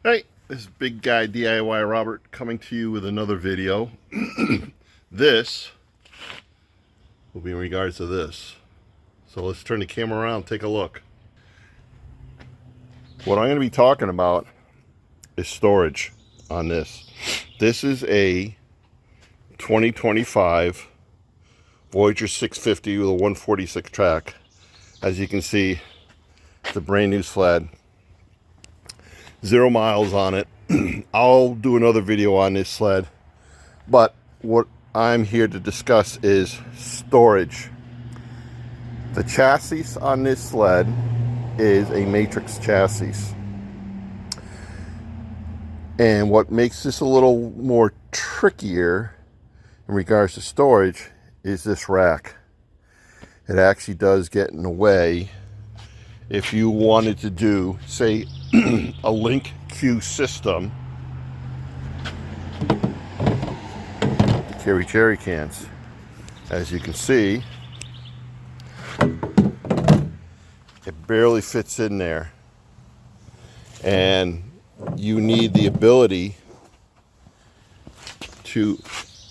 Hey, this is Big Guy DIY Robert coming to you with another video. This will be in regards to this. So let's turn the camera around and take a look. What I'm going to be talking about is storage on this. This is a 2025 Voyageur 650 with a 146 track. As you can see, it's a brand new sled. 0 miles on it. I'll do another video on this sled, but what I'm here to discuss is storage. The chassis on this sled is a matrix chassis, and what makes this a little more trickier in regards to storage is this rack. It actually does get in the way if you wanted to do, say, a link queue system, carry jerry cans. As you can see, it barely fits in there, and you need the ability to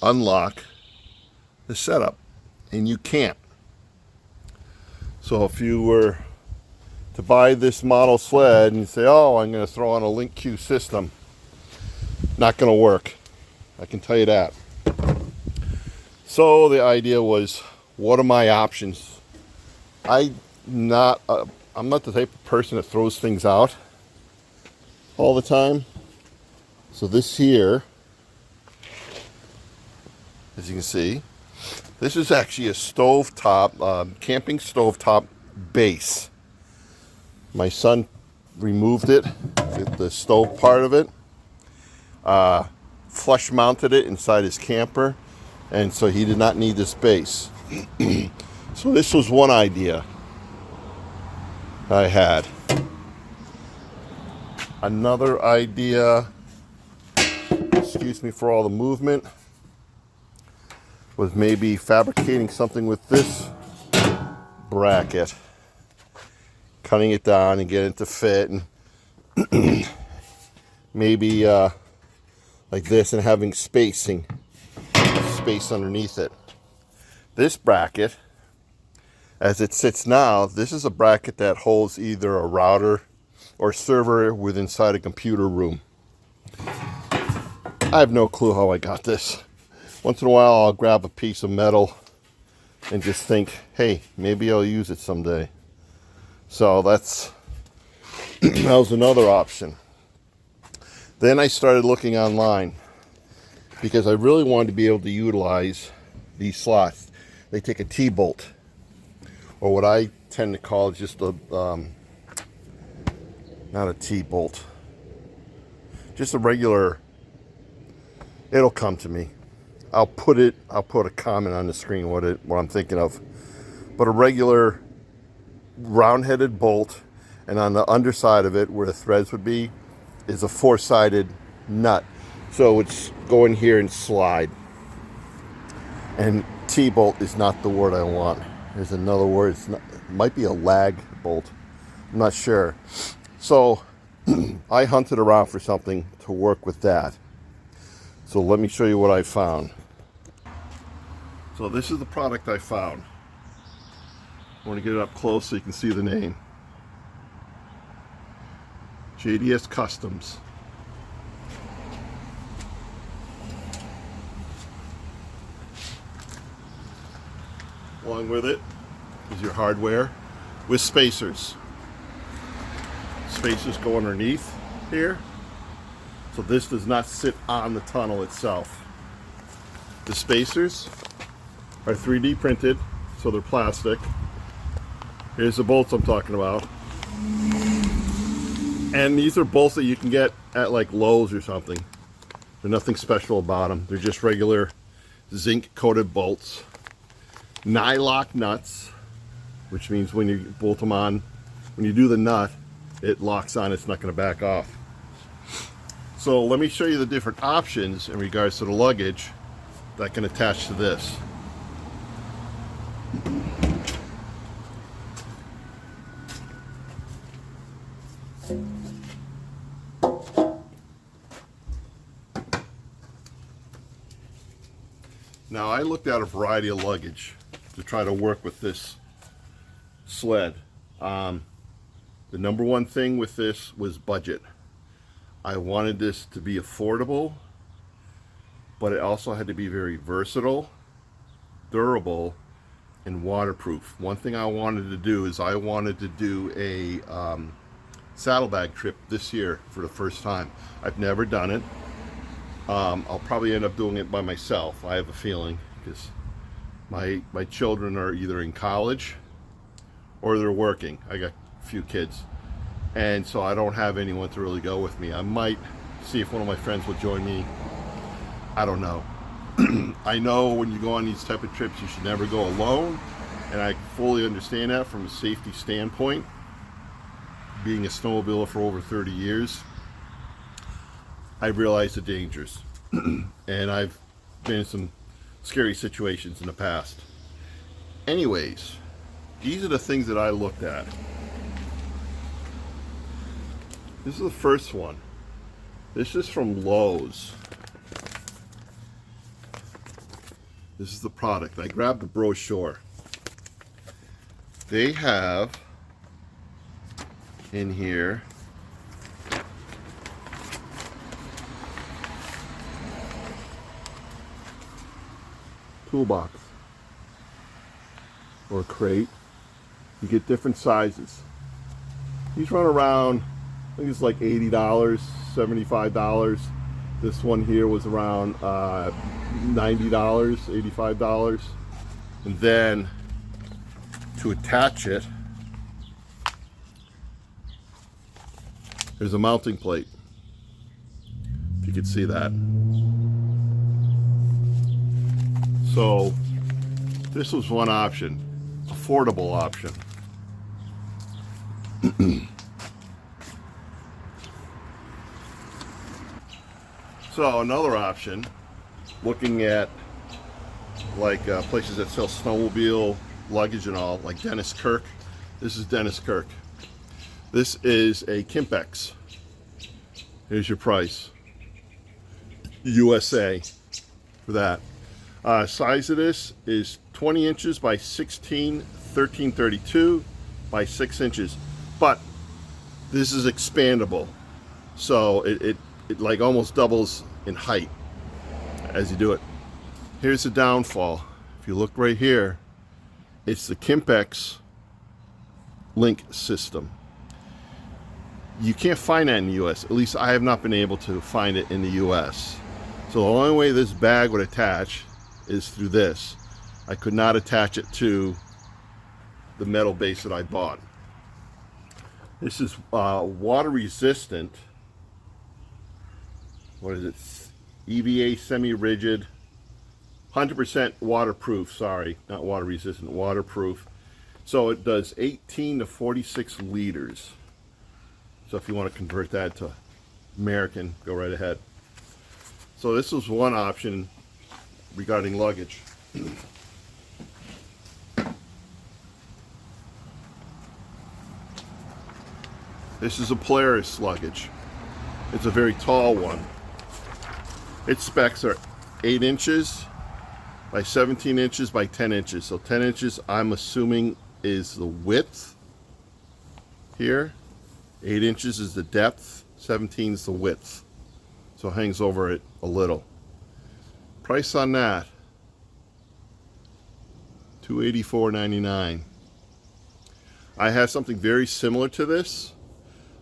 unlock the setup, and you can't. So if you were to buy this model sled and you say, oh, I'm going to throw on a link queue system, not going to work. I can tell you that. So the idea was, what are my options? I'm not the type of person that throws things out all the time. So this here, as you can see, this is actually a stovetop, camping stovetop base. My son removed it, the stove part of it, flush mounted it inside his camper, and so he did not need this base. So this was one idea I had. Another idea, excuse me for all the movement, was maybe fabricating something with this bracket, cutting it down and getting it to fit, and maybe like this, and having space underneath it. This bracket, as it sits now, this is a bracket that holds either a router or server within inside a computer room. I have no clue how I got this. Once in a while I'll grab a piece of metal and just think, hey, maybe I'll use it someday. So that was another option. Then I started looking online because I really wanted to be able to utilize these slots. They take a T-bolt, or what I tend to call just a, not a T-bolt, just a regular, it'll come to me. I'll put a comment on the screen what I'm thinking of. But a regular round-headed bolt, and on the underside of it where the threads would be is a 4-sided nut, so it's go in here and slide. And T-bolt is not the word I want. There's another word. It might be a lag bolt, I'm not sure. So I hunted around for something to work with that. So let me show you what I found. So this is the product I found. I want to get it up close so you can see the name. JDS Customs. Along with it is your hardware with spacers. Spacers go underneath here. So this does not sit on the tunnel itself. The spacers are 3D printed, so they're plastic. Here's the bolts I'm talking about. And these are bolts that you can get at like Lowe's or something. There's nothing special about them. They're just regular zinc coated bolts. Nylock nuts, which means when you bolt them on, when you do the nut, it locks on, it's not going to back off. So let me show you the different options in regards to the luggage that can attach to this. Now I looked at a variety of luggage to try to work with this sled. The number one thing with this was budget. I wanted this to be affordable, but it also had to be very versatile, durable, and waterproof. One thing I wanted to do is I wanted to do a saddlebag trip this year for the first time. I've never done it. I'll probably end up doing it by myself, I have a feeling, because my children are either in college or they're working. I got a few kids, and so I don't have anyone to really go with me. I might see if one of my friends will join me. I don't know. I know when you go on these type of trips you should never go alone, and I fully understand that from a safety standpoint. Being a snowmobiler for over 30 years, I realize the dangers. And I've been in some scary situations in the past. Anyways, these are the things that I looked at. This is the first one. This is from Lowe's. This is the product. I grabbed the brochure. They have in here toolbox or crate. You get different sizes. These run around, I think it's like $80, $75. This one here was around $90, $85. And then to attach it, there's a mounting plate, if you could see that. So this was one option, affordable option. So another option, looking at like places that sell snowmobile luggage and all, like Dennis Kirk. This is Dennis Kirk. This is a Kimpex. Here's your price. USA for that. Size of this is 20 inches by 16, 1332 by 6 inches. But this is expandable. So it like almost doubles in height as you do it. Here's the downfall. If you look right here, it's the Kimpex link system. You can't find that in the US. At least I have not been able to find it in the US. So the only way this bag would attach is through this. I could not attach it to the metal base that I bought. This is water resistant. What is it? EVA semi-rigid, 100% waterproof. Sorry, not water resistant, waterproof. So it does 18 to 46 liters. So if you want to convert that to American, go right ahead. So this was one option regarding luggage. This is a Polaris luggage. It's a very tall one. Its specs are 8 inches by 17 inches by 10 inches. So 10 inches, I'm assuming, is the width here. 8 inches is the depth. 17 is the width. So it hangs over it a little. Price on that, $284.99. I have something very similar to this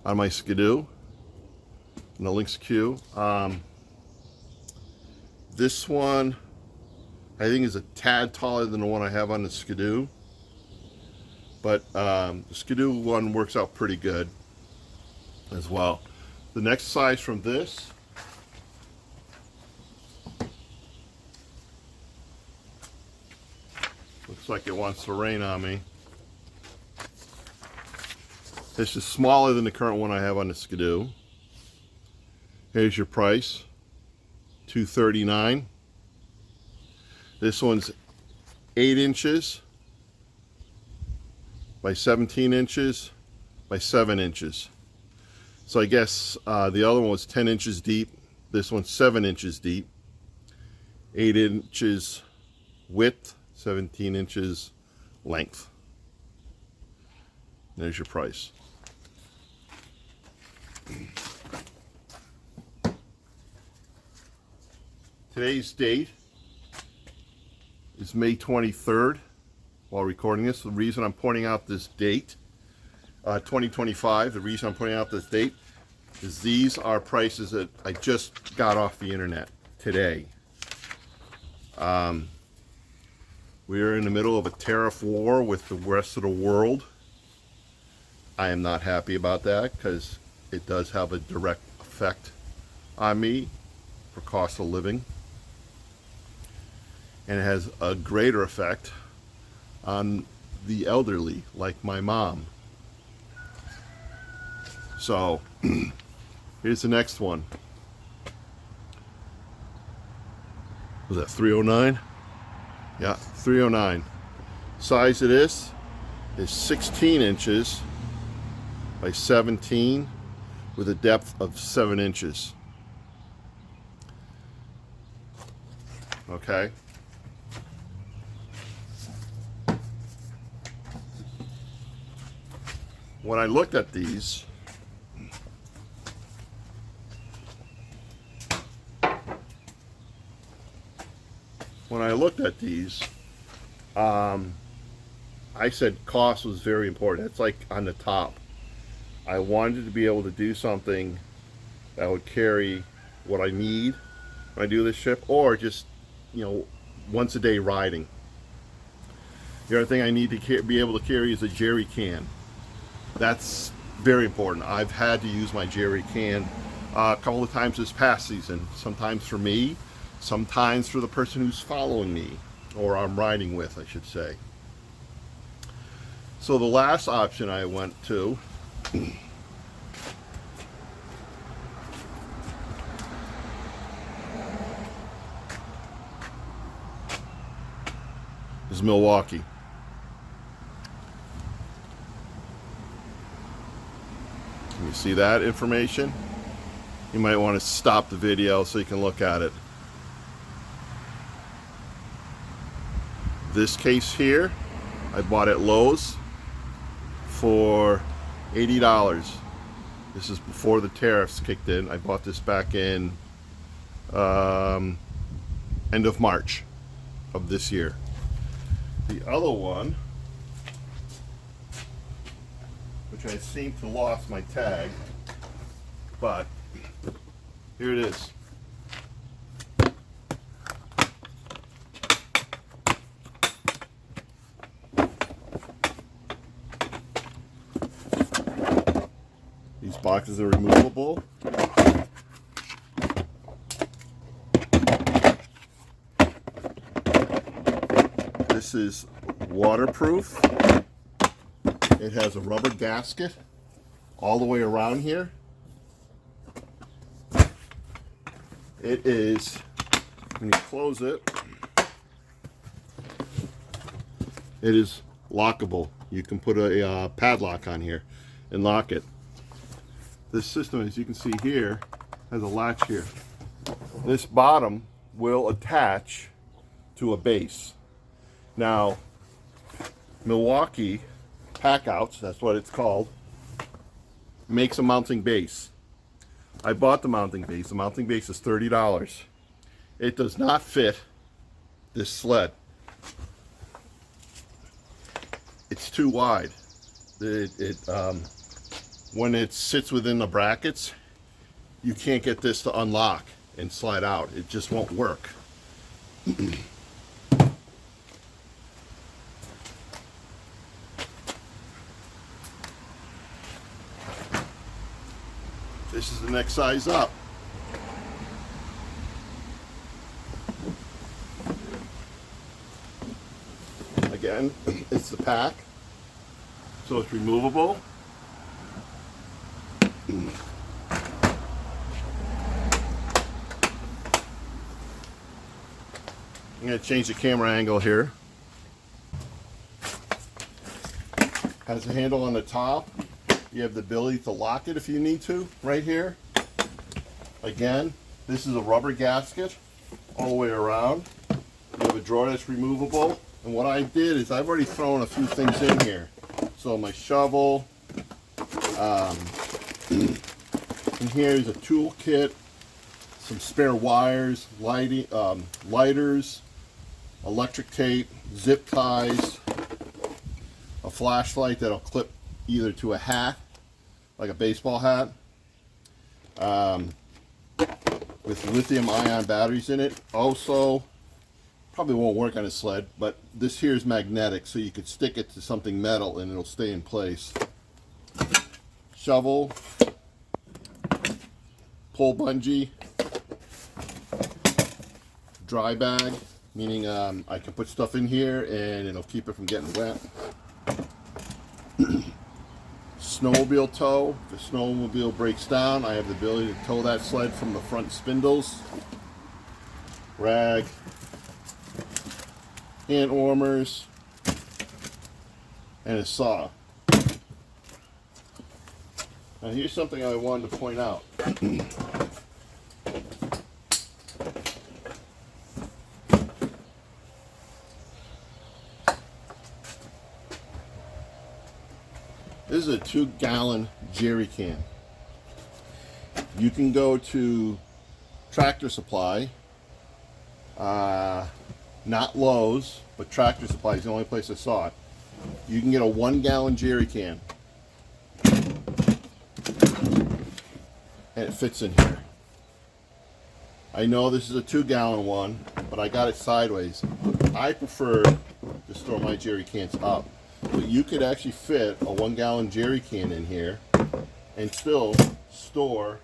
on my Skidoo, in the Lynx Q. This one, I think, is a tad taller than the one I have on the Skidoo. But the Skidoo one works out pretty good as well. The next size from this looks like it wants to rain on me. This is smaller than the current one I have on the Skidoo. Here's your price, $239. This one's 8 inches by 17 inches by 7 inches. So I guess the other one was 10 inches deep. This one's 7 inches deep. 8 inches width, 17 inches length. There's your price. Today's date is May 23rd while recording this. The reason I'm pointing out this date, 2025, the reason I'm pointing out this date is these are prices that I just got off the internet today. We're in the middle of a tariff war with the rest of the world. I am not happy about that because it does have a direct effect on me for cost of living. And it has a greater effect on the elderly, like my mom. So, here's the next one. Was that 309? Yeah, 309. Size of this is 16 inches by 17 with a depth of 7 inches. Okay. When I looked at these, I said cost was very important. It's like on the top. I wanted to be able to do something that would carry what I need when I do this trip, or just, you know, once a day riding. The other thing I need to be able to carry is a jerry can. That's very important. I've had to use my jerry can a couple of times this past season. Sometimes for me, sometimes for the person who's following me, or I'm riding with, I should say. So the last option I went to is Milwaukee. Can you see that information? You might want to stop the video so you can look at it. This case here, I bought at Lowe's for $80. This is before the tariffs kicked in. I bought this back in end of March of this year. The other one, which I seem to lost my tag, but here it is. These boxes are removable. This is waterproof. It has a rubber gasket all the way around here. It is, when you close it, it is lockable. You can put a padlock on here and lock it. This system, as you can see here, has a latch here. This bottom will attach to a base. Now, Milwaukee Packouts, that's what it's called, makes a mounting base. I bought the mounting base. The mounting base is $30. It does not fit this sled. It's too wide. When it sits within the brackets, you can't get this to unlock and slide out. It just won't work. This is the next size up. Again, it's the pack, so it's removable. I'm going to change the camera angle here. Has a handle on the top. You have the ability to lock it if you need to, right here. Again, this is a rubber gasket all the way around. You have a drawer that's removable. And what I did is I've already thrown a few things in here. So my shovel, in here is a tool kit, some spare wires, lighters, electric tape, zip ties, a flashlight that'll clip either to a hat, like a baseball hat, with lithium ion batteries in it. Also, probably won't work on a sled, but this here is magnetic, so you could stick it to something metal and it'll stay in place. Shovel, pull bungee, dry bag, meaning I can put stuff in here and it'll keep it from getting wet. Snowmobile tow. If the snowmobile breaks down, I have the ability to tow that sled from the front spindles. Rag, hand warmers, and a saw. Now here's something I wanted to point out. This is a 2-gallon jerry can. You can go to Tractor Supply, not Lowe's, but Tractor Supply is the only place I saw it. You can get a 1-gallon jerry can, and it fits in here. I know this is a 2-gallon one, but I got it sideways. I prefer to store my jerry cans up. But you could actually fit a 1-gallon jerry can in here and still store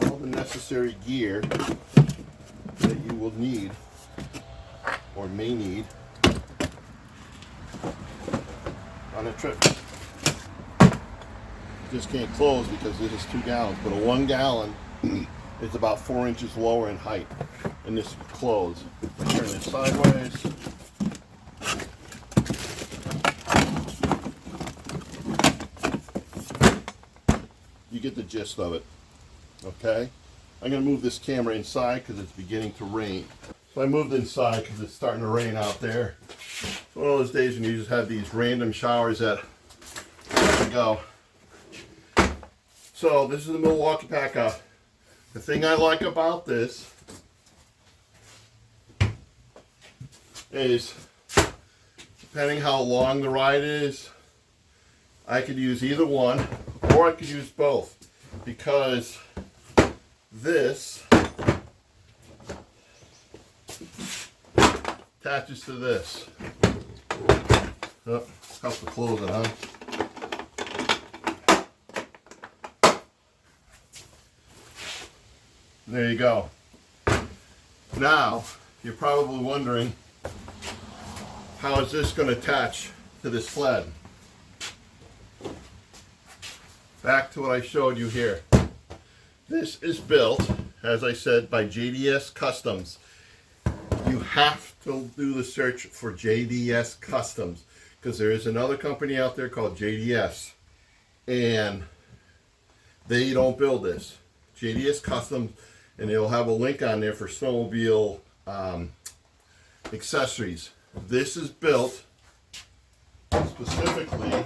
all the necessary gear that you will need or may need on a trip. Just can't close because this is 2 gallons, but a 1 gallon is about 4 inches lower in height, and this will close. Turn it sideways. You get the gist of it. Okay? I'm going to move this camera inside because it's beginning to rain. So I moved inside because it's starting to rain out there. It's one of those days when you just have these random showers that go. So this is the Milwaukee Packout. The thing I like about this is, depending how long the ride is, I could use either one or I could use both, because this attaches to this. Oh, helps to close it, huh? There you go. Now, you're probably wondering, how is this going to attach to this sled? Back to what I showed you here. This is built, as I said, by JDS Customs. You have to do the search for JDS Customs, because there is another company out there called JDS, and they don't build this. JDS Customs, and they'll have a link on there for snowmobile accessories. This is built specifically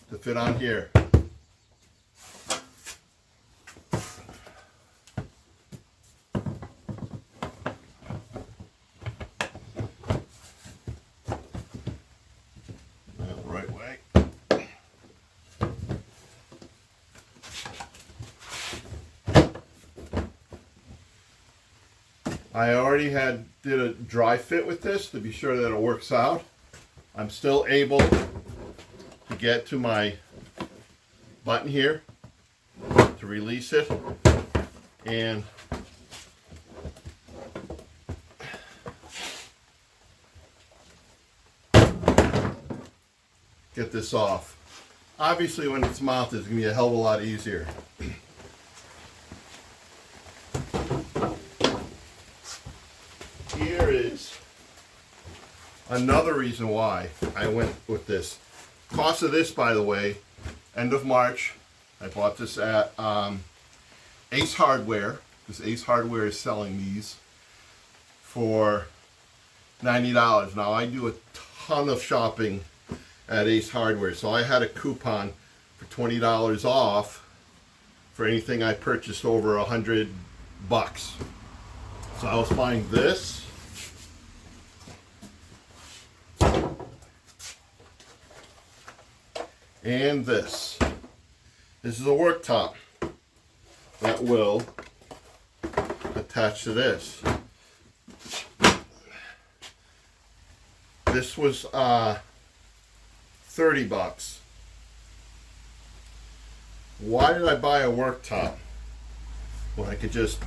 to fit on here. Right way. I already did a dry fit with this to be sure that it works out. I'm still able to get to my button here to release it and get this off. Obviously when it's mounted it's going to be a hell of a lot easier. Here is another reason why I went with this. Cost of this, by the way, end of March, I bought this at Ace Hardware, because Ace Hardware is selling these for $90. Now I do a ton of shopping at Ace Hardware, so I had a coupon for $20 off for anything I purchased over $100. So I was buying this. And this. This is a worktop that will attach to this. This was $30. Why did I buy a worktop when I could just,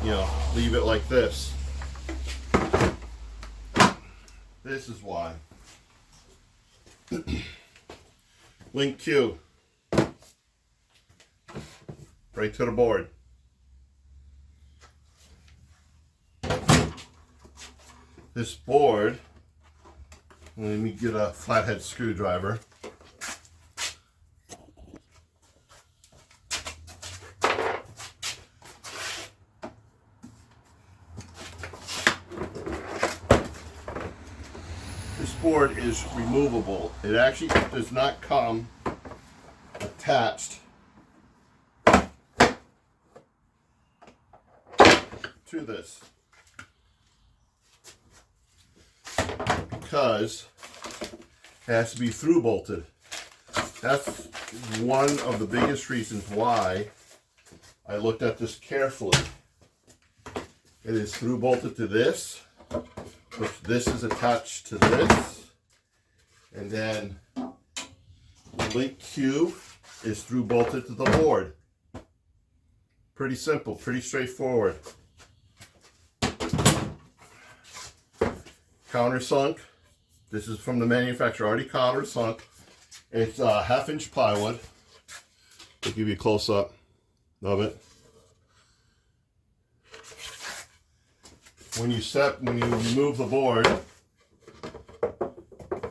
you know, leave it like this? This is why. Link Q right to the board. This board, let me get a flathead screwdriver. This board is removable. It actually does not come attached to this because it has to be through bolted. That's one of the biggest reasons why I looked at this carefully. It is through bolted to this, which this is attached to this, and then the Link Q is through bolted to the board. Pretty simple, pretty straightforward. Countersunk. This is from the manufacturer, already countersunk. It's 1/2-inch plywood. I'll give you a close-up of it. When you remove the board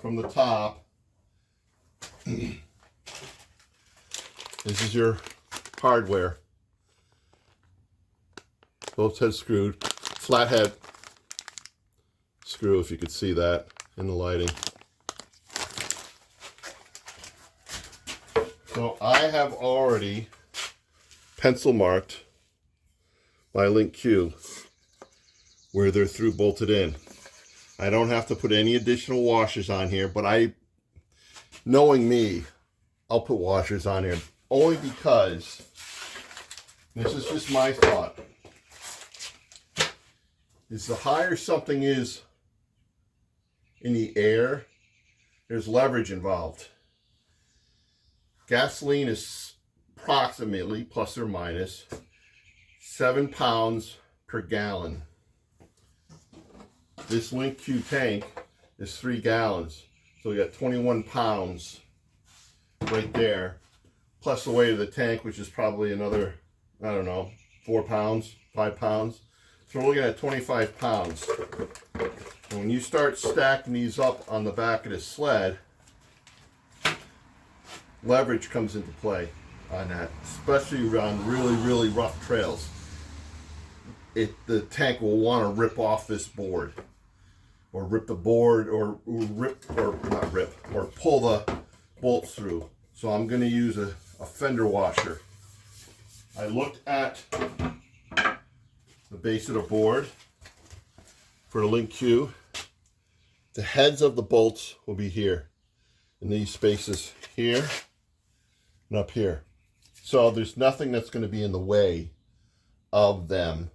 from the top, this is your hardware. Both heads screwed. Flathead screw, if you could see that in the lighting. So I have already pencil marked my Link Q where they're through bolted in. I don't have to put any additional washers on here, but knowing me, I'll put washers on here only because this is just my thought. Is the higher something is in the air, there's leverage involved. Gasoline is approximately, plus or minus, 7 pounds per gallon. This Link Q tank is 3 gallons. So we got 21 pounds right there, plus the weight of the tank, which is probably another, I don't know, 4 pounds, 5 pounds. So we're looking at 25 pounds. And when you start stacking these up on the back of the sled, leverage comes into play on that, especially on really, really rough trails. The tank will want to rip off this board, or rip the board, or pull the bolts through. So I'm going to use a fender washer. I looked at the base of the board for the Link Q. The heads of the bolts will be here in these spaces here and up here. So there's nothing that's going to be in the way of them,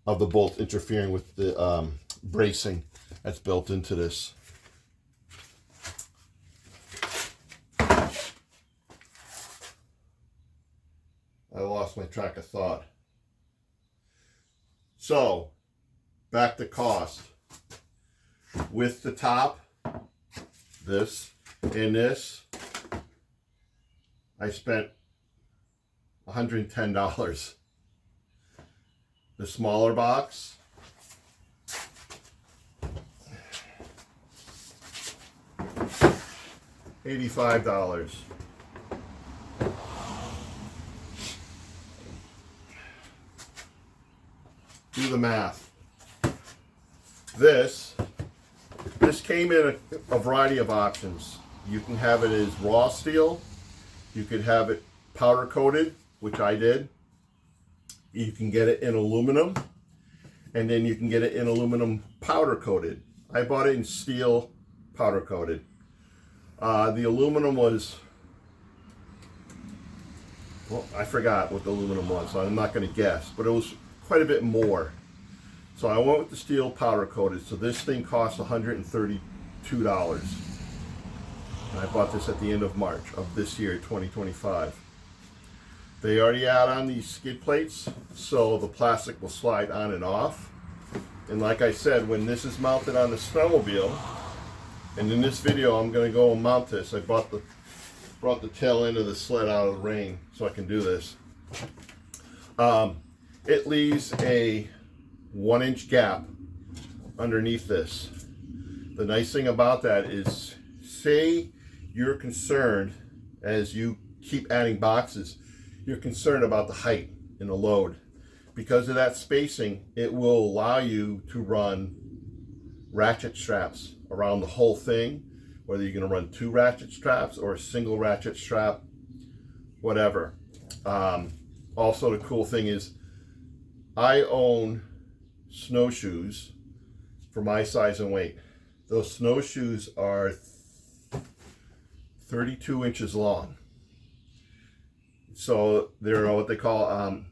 of the bolts interfering with the bracing that's built into this. I lost my track of thought. So, back to cost. With the top, this, and this, I spent $110. The smaller box, $85. the math. This came in a variety of options. You can have it as raw steel. You could have it powder coated, which I did. You can get it in aluminum, and then you can get it in aluminum powder coated. I bought it in steel powder coated. The aluminum was, well, I forgot what the aluminum was, so I'm not going to guess, but it was quite a bit more. So I went with the steel powder coated. So this thing cost $132. And I bought this at the end of March of this year, 2025. They already add on these skid plates, so the plastic will slide on and off. And like I said, when this is mounted on the snowmobile, and in this video I'm going to go and mount this. I brought the tail end of the sled out of the rain so I can do this. It leaves a 1-inch gap underneath this. The nice thing about that is, say you're concerned as you keep adding boxes, you're concerned about the height and the load. Because of that spacing, it will allow you to run ratchet straps around the whole thing, whether you're going to run 2 ratchet straps or a single ratchet strap, whatever. Also, the cool thing is I own snowshoes for my size and weight. Those snowshoes are 32 inches long. So they're what they call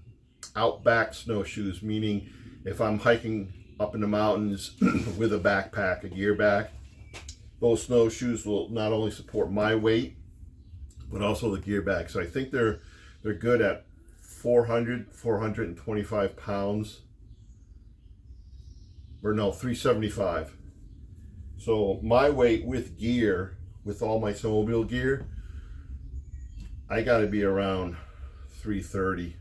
outback snowshoes, meaning if I'm hiking up in the mountains with a backpack, a gear bag, those snowshoes will not only support my weight, but also the gear bag. So I think they're good at 425 pounds. Or no, 375. So my weight with gear, with all my snowmobile gear, I got to be around 330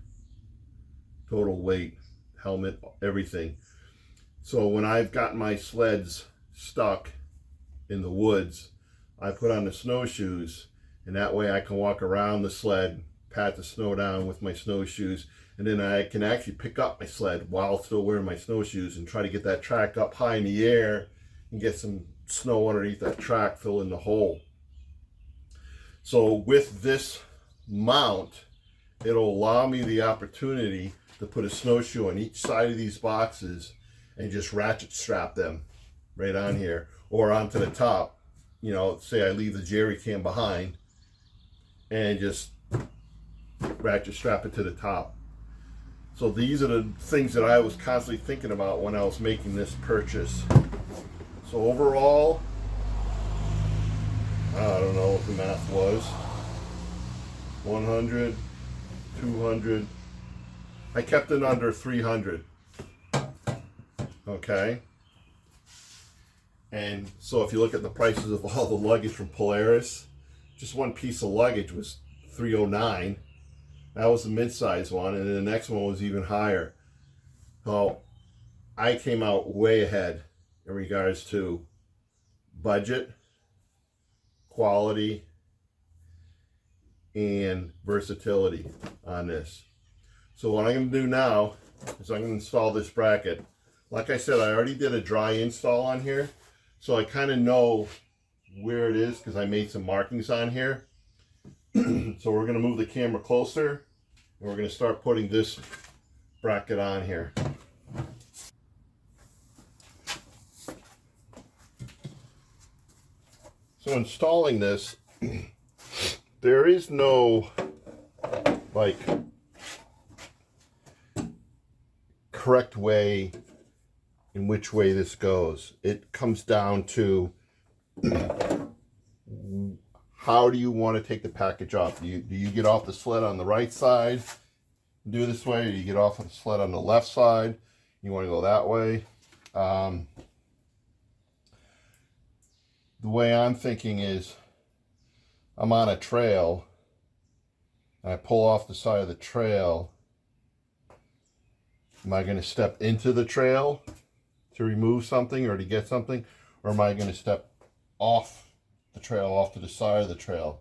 total weight, helmet, everything. So when I've got my sleds stuck in the woods, I put on the snowshoes, and that way I can walk around the sled, pat the snow down with my snowshoes, and then I can actually pick up my sled while still wearing my snowshoes and try to get that track up high in the air and get some snow underneath that track, fill in the hole. So with this mount, it'll allow me the opportunity to put a snowshoe on each side of these boxes and just ratchet strap them right on here or onto the top. You know, say I leave the jerry can behind and just ratchet strap it to the top. So these are the things that I was constantly thinking about when I was making this purchase. So overall, I don't know what the math was. 100, 200. I kept it under 300. Okay. And so if you look at the prices of all the luggage from Polaris, just one piece of luggage was $309. That was the mid-size one, and then the next one was even higher. So I came out way ahead in regards to budget, quality, and versatility on this. So what I'm going to do now is I'm going to install this bracket. Like I said, I already did a dry install on here, so I kind of know where it is because I made some markings on here. So we're going to move the camera closer, and we're going to start putting this bracket on here. So installing this, there is no like correct way in which way this goes. It comes down to how do you want to take the package off? Do you get off the sled on the right side, do this way, or do you get off of the sled on the left side? You want to go that way. The way I'm thinking is I'm on a trail, and I pull off the side of the trail. Am I going to step into the trail to remove something or to get something? Or am I going to step off the trail, off to the side of the trail?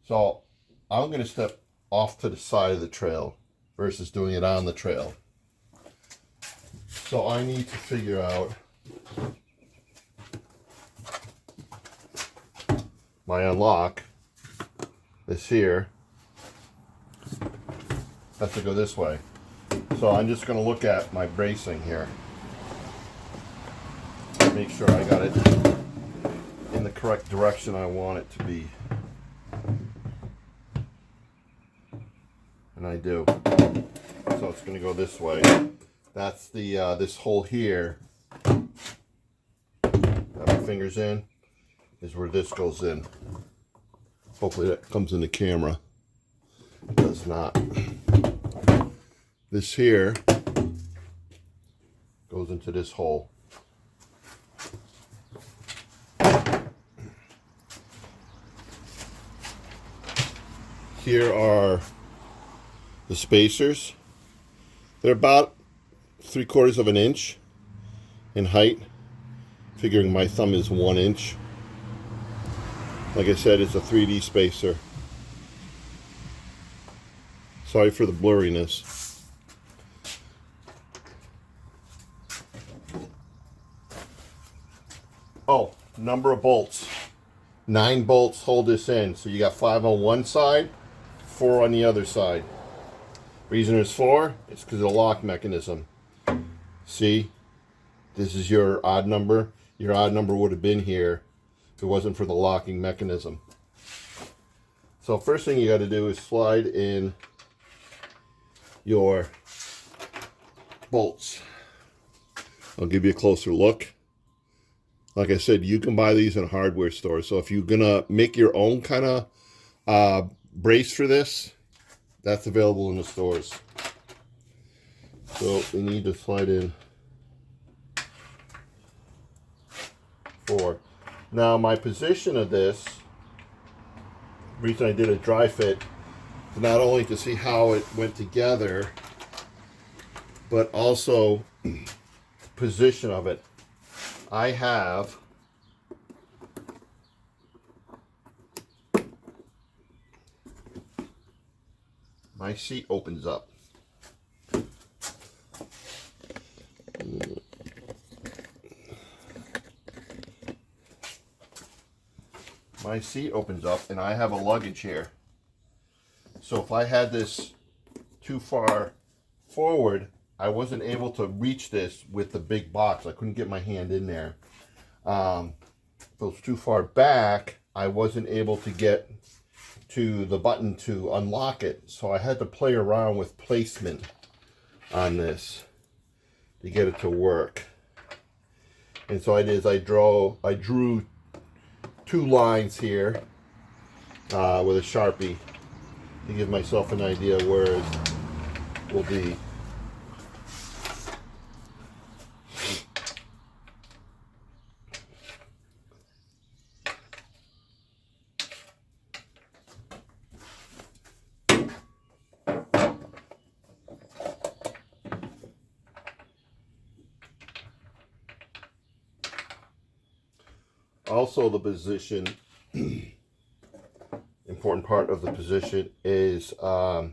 So I'm going to step off to the side of the trail versus doing it on the trail. So I need to figure out my unlock. This here has to go this way. So I'm just going to look at my bracing here. Make sure I got it in the correct direction I want it to be. And I do. So it's going to go this way. That's the this hole here that my finger's in is where this goes in. Hopefully that comes in the camera. It does not. This here goes into this hole. Here are the spacers. They're about 3/4 of an inch in height, figuring my thumb is 1 inch. Like I said, it's a 3D spacer. Sorry for the blurriness. Oh, number of bolts. 9 bolts hold this in. So you got 5 on one side, 4 on the other side. Reason there's 4 is because of the lock mechanism. See, this is your odd number. Your odd number would have been here if it wasn't for the locking mechanism. So first thing you got to do is slide in your bolts. I'll give you a closer look. Like I said, you can buy these in a hardware store. So if you're gonna make your own kind of brace for this, that's available in the stores. So we need to slide in 4. Now my position of this, the reason I did a dry fit, is not only to see how it went together, but also position of it. I have my seat opens up. My seat opens up and I have a luggage here. So if I had this too far forward, I wasn't able to reach this with the big box. I couldn't get my hand in there. If it was too far back, I wasn't able to get to the button to unlock it. So I had to play around with placement on this to get it to work. And so I did is I drew 2 lines here with a Sharpie to give myself an idea where it will be. Also, the position, important part of the position is the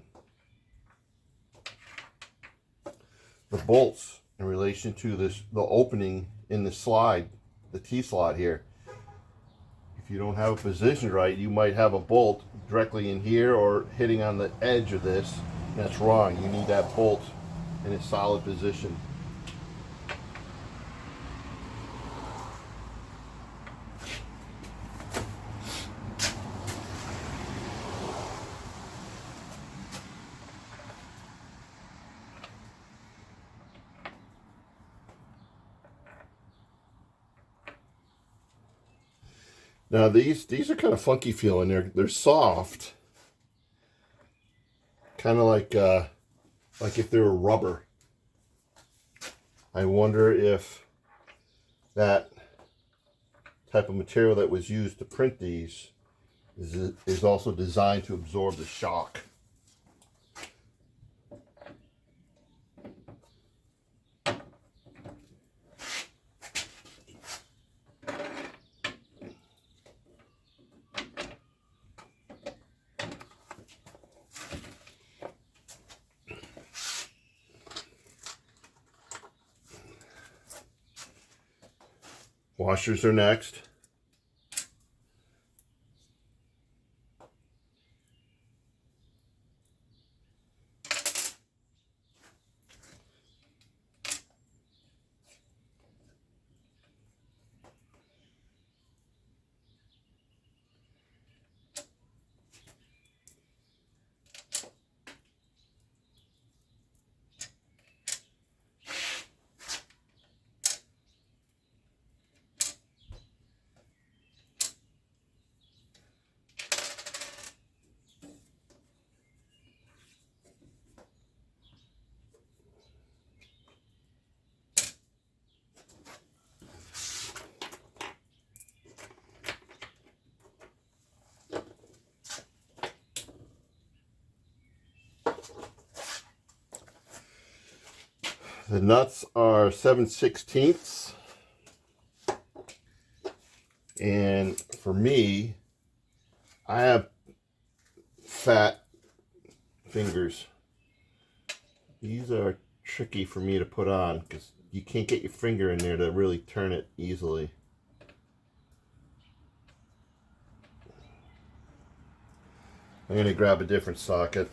bolts in relation to this, the opening in the slide, the T-slot here. If you don't have a position right, you might have a bolt directly in here or hitting on the edge of this. That's wrong. You need that bolt in a solid position. Now these are kind of funky feeling. They're soft, kind of like if they were rubber. I wonder if that type of material that was used to print these is also designed to absorb the shock. Washers are next. The nuts are 7/16, and for me, I have fat fingers. These are tricky for me to put on because you can't get your finger in there to really turn it easily. I'm going to grab a different socket.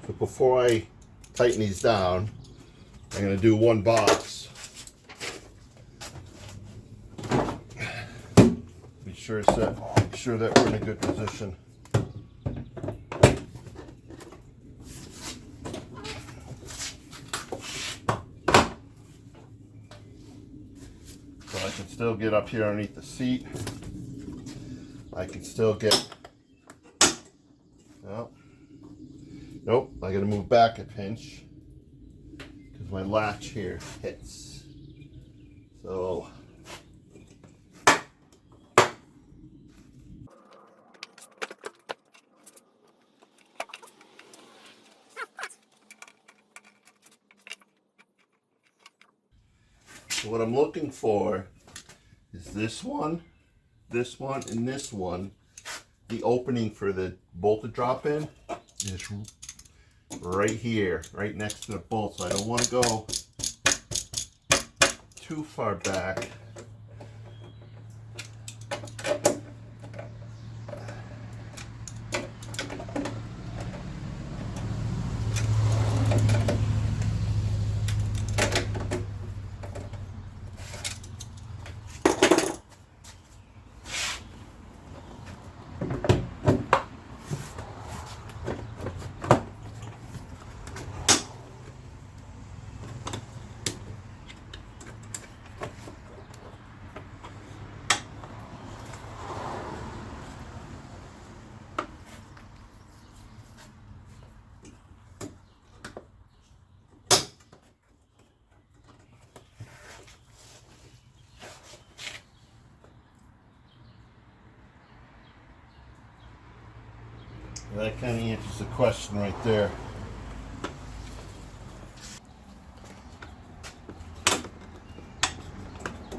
So before I tighten these down, I'm going to do one box. Be sure that we're in a good position. So I can still get up here underneath the seat. I can still get, oh, nope, I gotta move back a pinch because my latch here hits. So what I'm looking for is this one, and this one. The opening for the bolt to drop in is right here, right next to the bolt. So I don't want to go too far back. That kind of answers the question right there.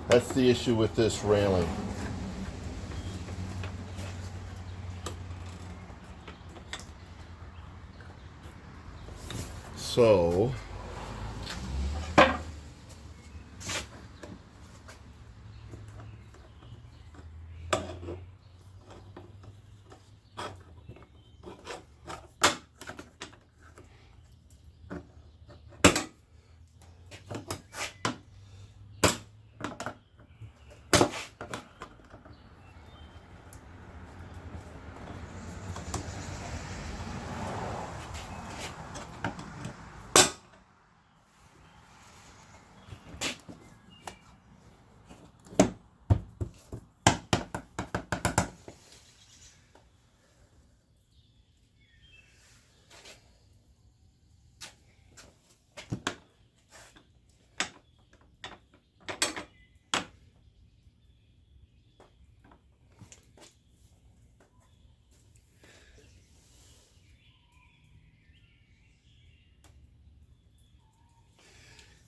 That's the issue with this railing. So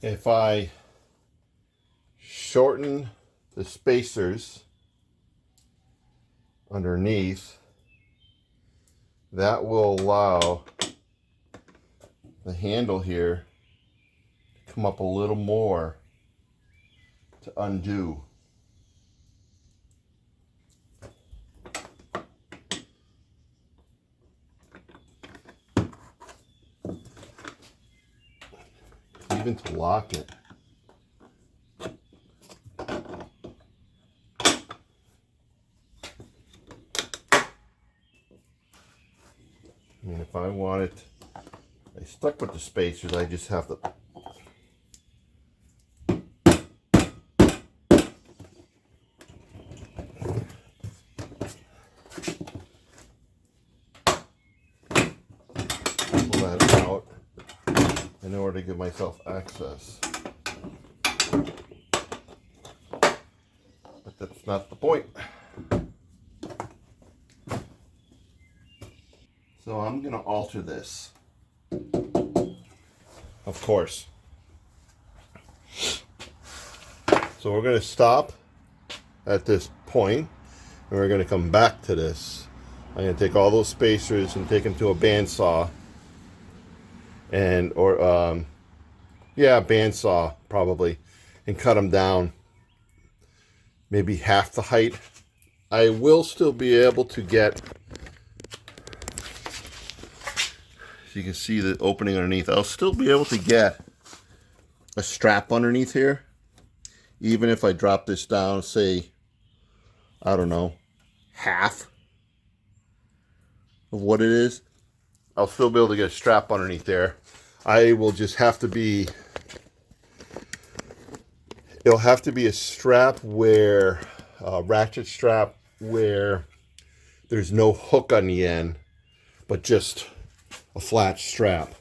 if I shorten the spacers underneath, that will allow the handle here to come up a little more to undo. Even to lock it. I mean, if I want it, I stuck with the spacers, I just have to pull that out in order to give myself access. But that's not the point. So I'm going to alter this, of course. So we're going to stop at this point, and we're going to come back to this. I'm going to take all those spacers and take them to a bandsaw, and bandsaw probably, and cut them down maybe half the height. I will still be able to get, so you can see the opening underneath, I'll still be able to get a strap underneath here, even if I drop this down, say, I don't know, half of what it is. I'll still be able to get a strap underneath there. I will just have to be, it'll have to be a strap where, ratchet strap where there's no hook on the end, but just a flat strap.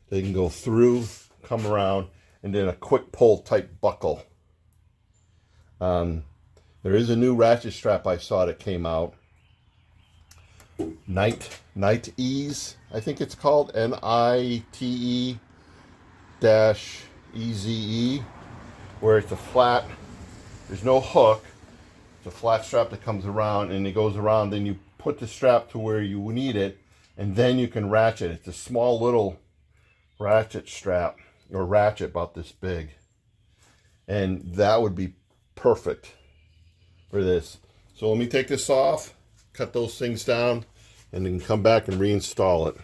They can go through, come around, and then a quick pull type buckle. There is a new ratchet strap I saw that came out. Night Ease, I think it's called, NITE-EZE, where it's a flat, there's no hook, it's a flat strap that comes around, and it goes around, then you put the strap to where you need it, and then you can ratchet. It's a small little ratchet strap, or ratchet about this big, and that would be perfect for this. So let me take this off, cut those things down, and then come back and reinstall it.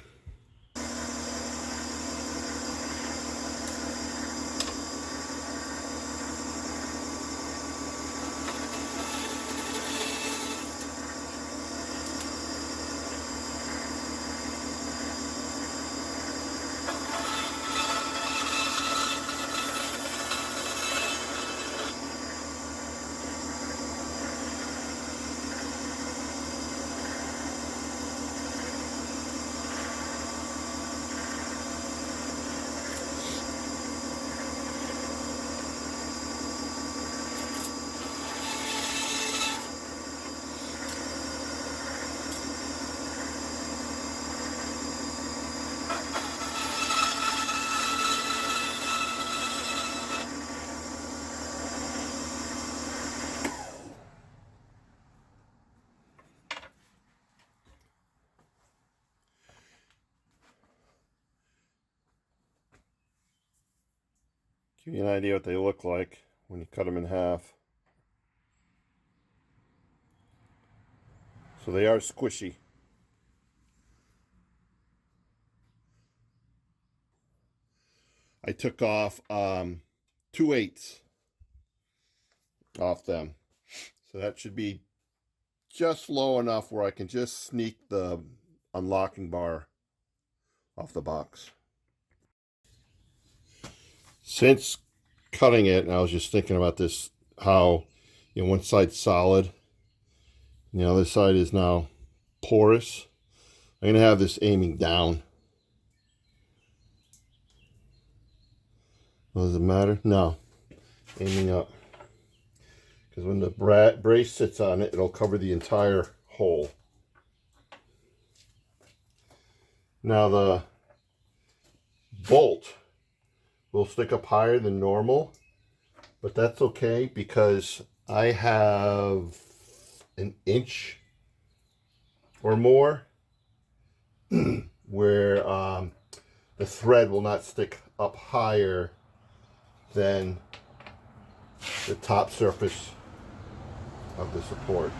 Give you an idea what they look like when you cut them in half. So they are squishy. I took off 2/8 off them. So that should be just low enough where I can just sneak the unlocking bar off the box. Since cutting it, and I was just thinking about this, how, you know, one side's solid, and the other side is now porous. I'm going to have this aiming down. Does it matter? No. Aiming up. Because when the brace sits on it, it'll cover the entire hole. Now the bolt will stick up higher than normal, but that's okay because I have an inch or more where the thread will not stick up higher than the top surface of the support.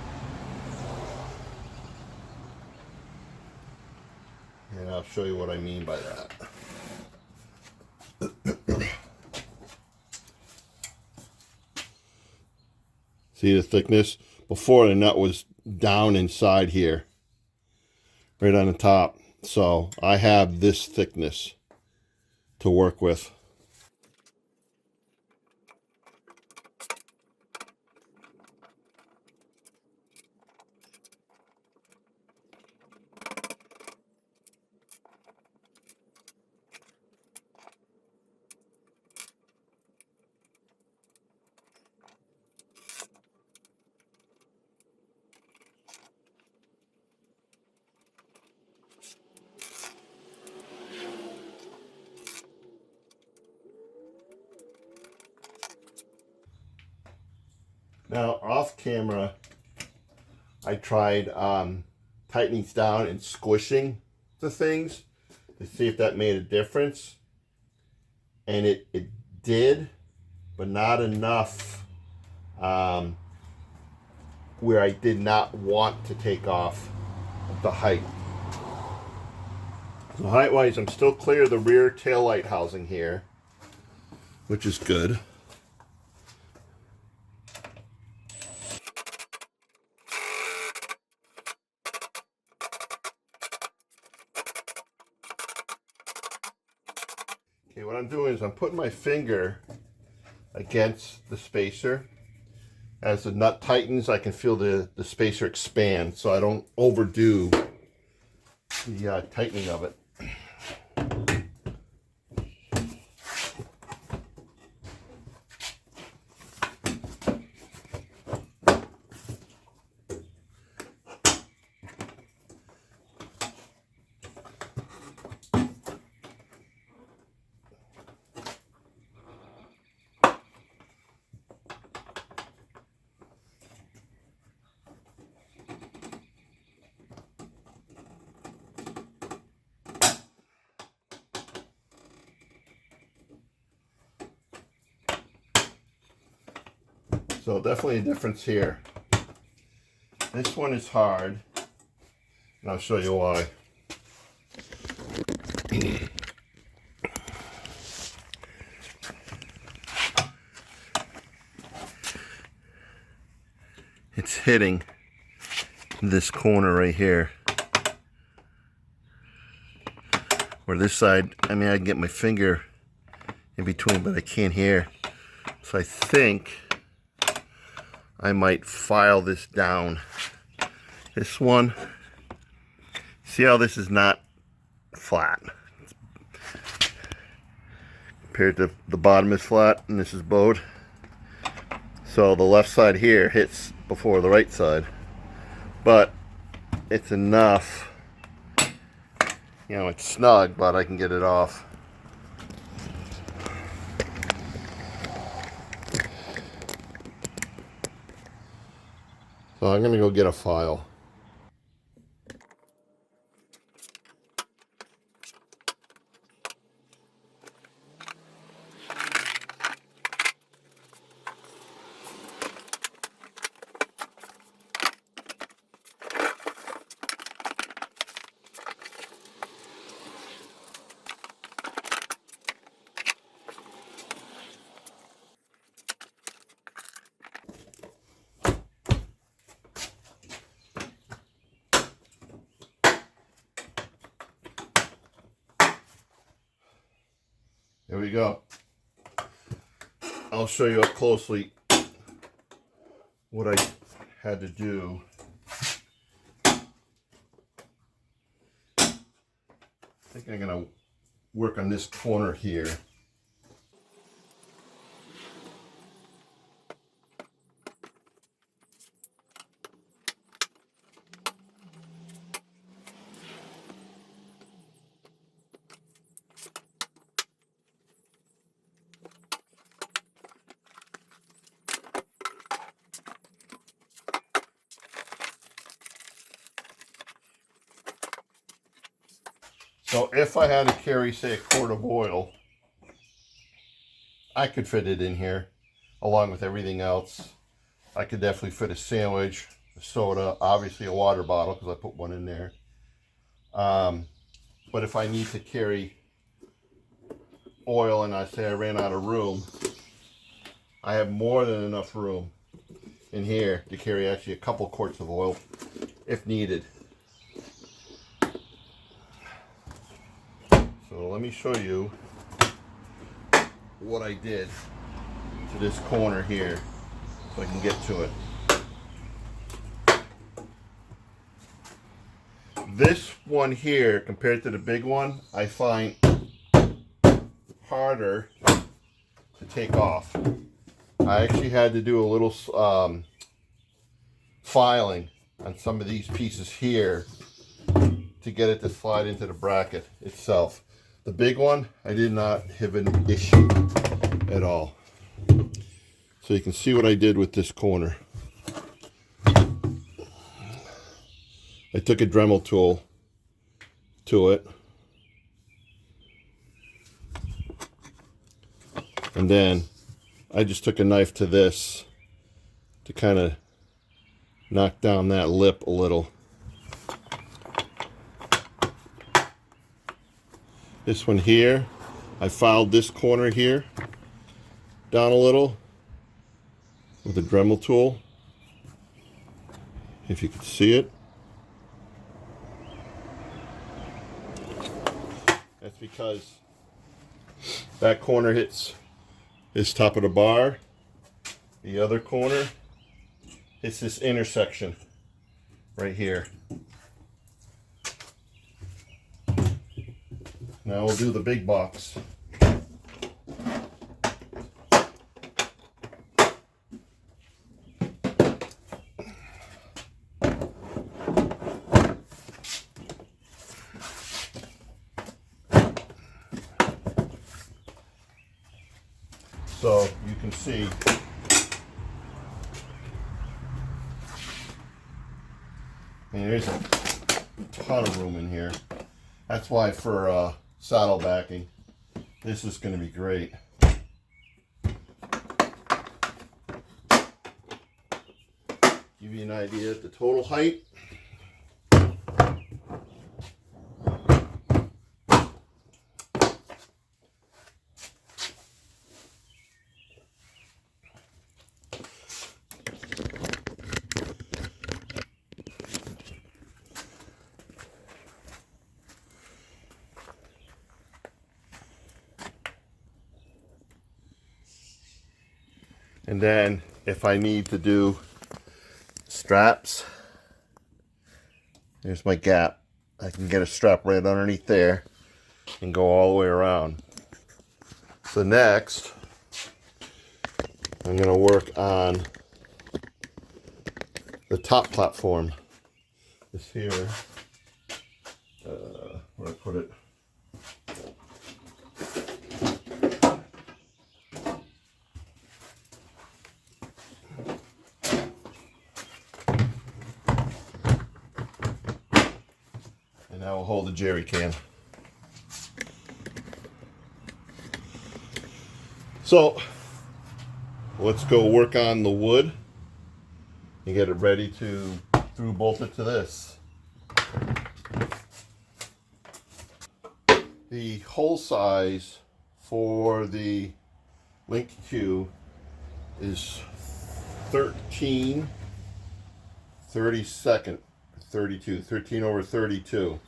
And I'll show you what I mean by that. See the thickness? Before, the nut was down inside here, right on the top. So I have this thickness to work with. Now, off camera, I tried tightening down and squishing the things to see if that made a difference. And it did, but not enough where I did not want to take off the height. So height-wise, I'm still clear of the rear taillight housing here, which is good. Okay, what I'm doing is I'm putting my finger against the spacer. As the nut tightens, I can feel the spacer expand, so I don't overdo the tightening of it. So definitely a difference here. This one is hard, and I'll show you why. It's hitting this corner right here. Where this side, I mean, I can get my finger in between, but I can't here. So I think I might file this down. This one, see how this is not flat? Compared to the bottom is flat and this is bowed. So the left side here hits before the right side. But it's enough, you know, it's snug, but I can get it off. So I'm gonna go get a file. There we go. I'll show you up closely what I had to do. I think I'm gonna work on this corner here. So if I had to carry, say, a quart of oil, I could fit it in here along with everything else. I could definitely fit a sandwich, a soda, obviously a water bottle because I put one in there. But if I need to carry oil and I say I ran out of room, I have more than enough room in here to carry actually a couple quarts of oil if needed. So let me show you what I did to this corner here so I can get to it. This one here compared to the big one, I find harder to take off. I actually had to do a little filing on some of these pieces here to get it to slide into the bracket itself. The big one, I did not have an issue at all. So you can see what I did with this corner. I took a Dremel tool to it. And then I just took a knife to this to kind of knock down that lip a little. This one here, I filed this corner here down a little with a Dremel tool, if you can see it. That's because that corner hits this top of the bar, the other corner hits this intersection right here. Now we'll do the big box. So you can see there's a ton of room in here. That's why for saddle backing, this is going to be great. Give you an idea of the total height. And then if I need to do straps, there's my gap. I can get a strap right underneath there and go all the way around. So next, I'm going to work on the top platform. This here, where I put it. And that will hold the jerry can. So let's go work on the wood and get it ready to through bolt it to this. The hole size for the link Q is 13 32nd 32, 13 over 32.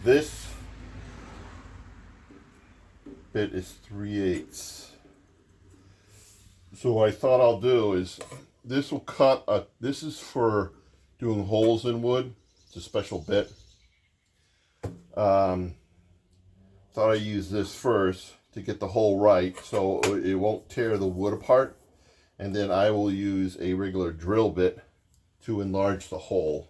This bit is 3/8. So what I thought I'll do is this will cut a, this is for doing holes in wood. It's a special bit. Thought I'd use this first to get the hole right so it won't tear the wood apart, and then I will use a regular drill bit to enlarge the hole.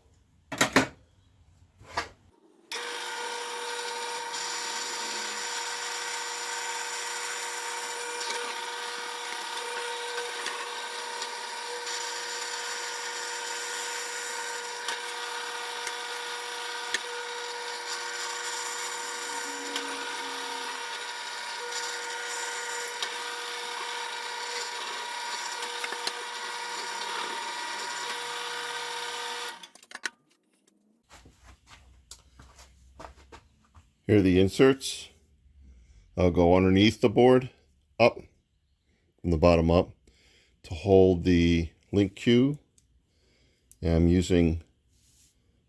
Here are the inserts. I'll go underneath the board, up, from the bottom up, to hold the link cue. And I'm using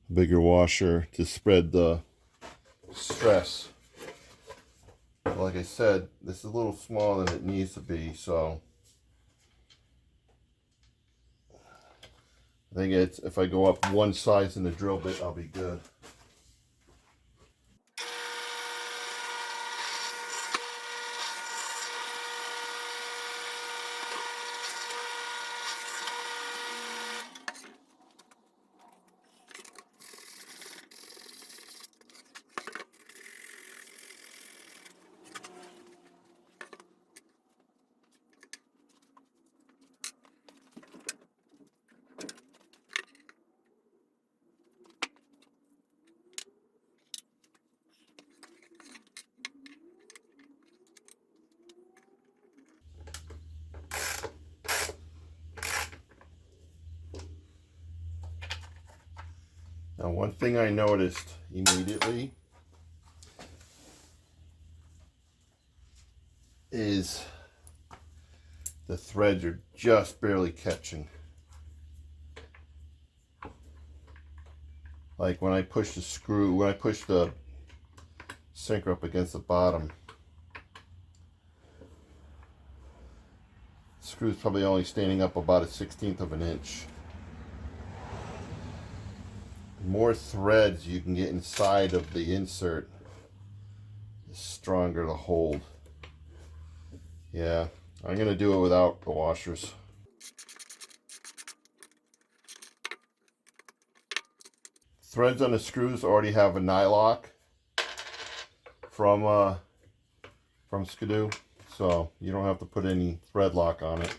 a bigger washer to spread the stress. Like I said, this is a little smaller than it needs to be, so I think it's, if I go up one size in the drill bit, I'll be good. Now, one thing I noticed immediately is the threads are just barely catching. Like when I push the screw, when I push the sinker up against the bottom, the screw's probably only standing up about a 1/16 of an inch. The more threads you can get inside of the insert, the stronger the hold. Yeah, I'm gonna do it without the washers. Threads on the screws already have a nylock from Skidoo, so you don't have to put any thread lock on it.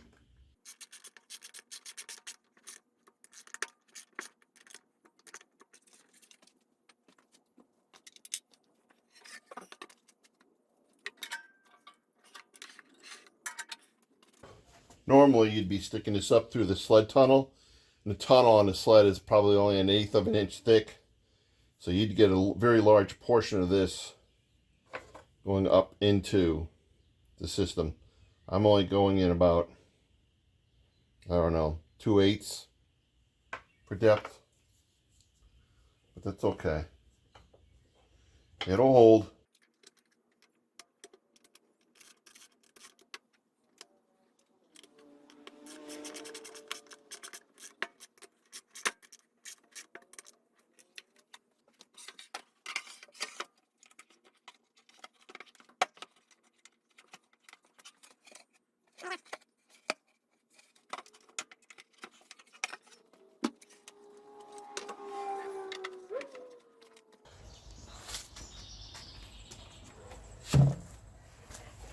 Normally you'd be sticking this up through the sled tunnel, and the tunnel on the sled is probably only 1/8 of an inch thick, so you'd get a very large portion of this going up into the system. I'm only going in about, I don't know, 2/8 for depth, but that's okay. It'll hold.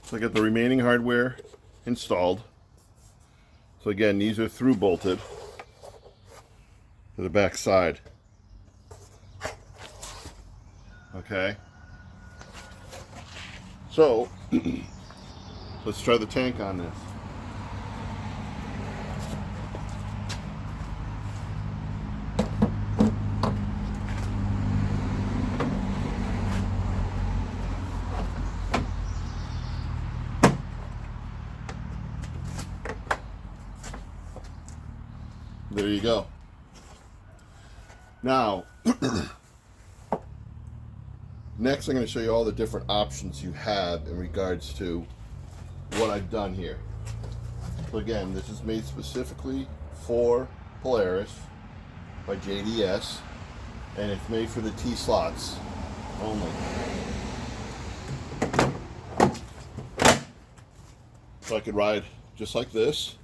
So I got the remaining hardware installed. So again, these are through bolted to the back side. Okay. So let's try the tank on this. There you go. Now, next I'm going to show you all the different options you have in regards to what I've done here. So again, this is made specifically for Polaris by JDS, and it's made for the T-slots only. So I could ride just like this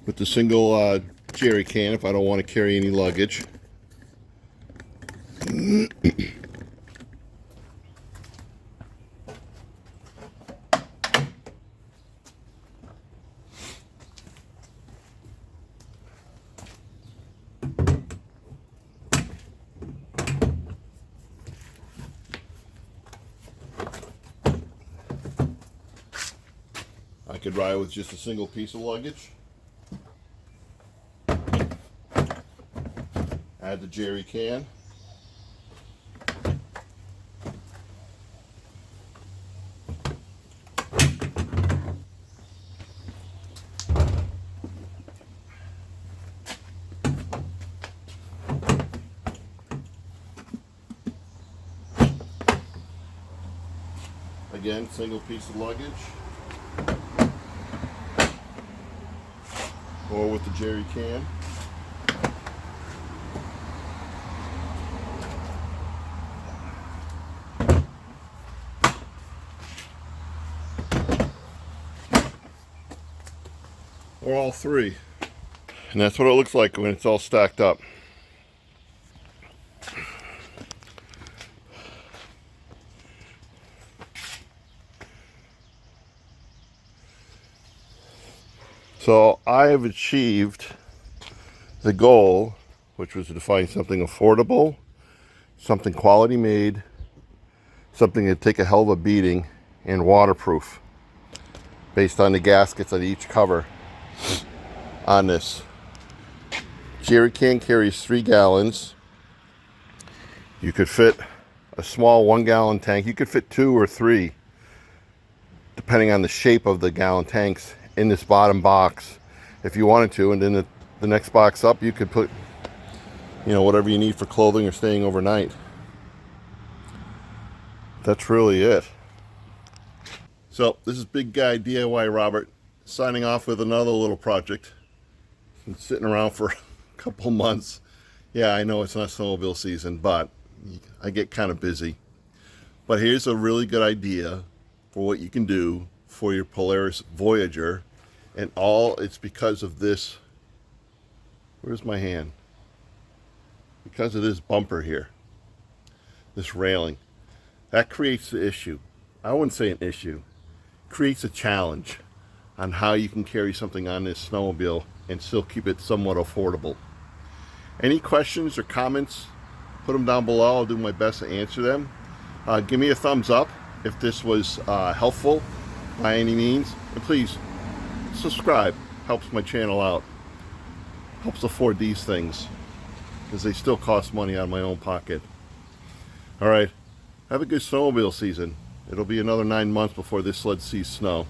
with the single jerry can if I don't want to carry any luggage. I could ride with just a single piece of luggage. Add the jerry can. again, single piece of luggage. Or with the jerry can. Or all three. And that's what it looks like when it's all stacked up. So I have achieved the goal, which was to find something affordable, something quality made, something that take a hell of a beating, and waterproof, based on the gaskets on each cover on this. Jerry can carries 3 gallons. You could fit a small 1-gallon tank. You could fit 2 or 3, depending on the shape of the gallon tanks, in this bottom box if you wanted to. And then the next box up, you could put, you know, whatever you need for clothing or staying overnight. That's really it. So this is Big Guy DIY Robert signing off with another little project. Been sitting around for a couple months. Yeah, I know it's not snowmobile season, but I get kind of busy. But here's a really good idea for what you can do for your Polaris Voyageur, and all it's because of this. Where's my hand? Because of this bumper here, this railing. That creates the issue. I wouldn't say an issue. Creates a challenge on how you can carry something on this snowmobile and still keep it somewhat affordable. Any questions or comments, put them down below. I'll do my best to answer them. Give me a thumbs up if this was helpful by any means. And please subscribe. Helps my channel out. Helps afford these things, because they still cost money out of my own pocket. Alright, have a good snowmobile season. It'll be another 9 months before this sled sees snow.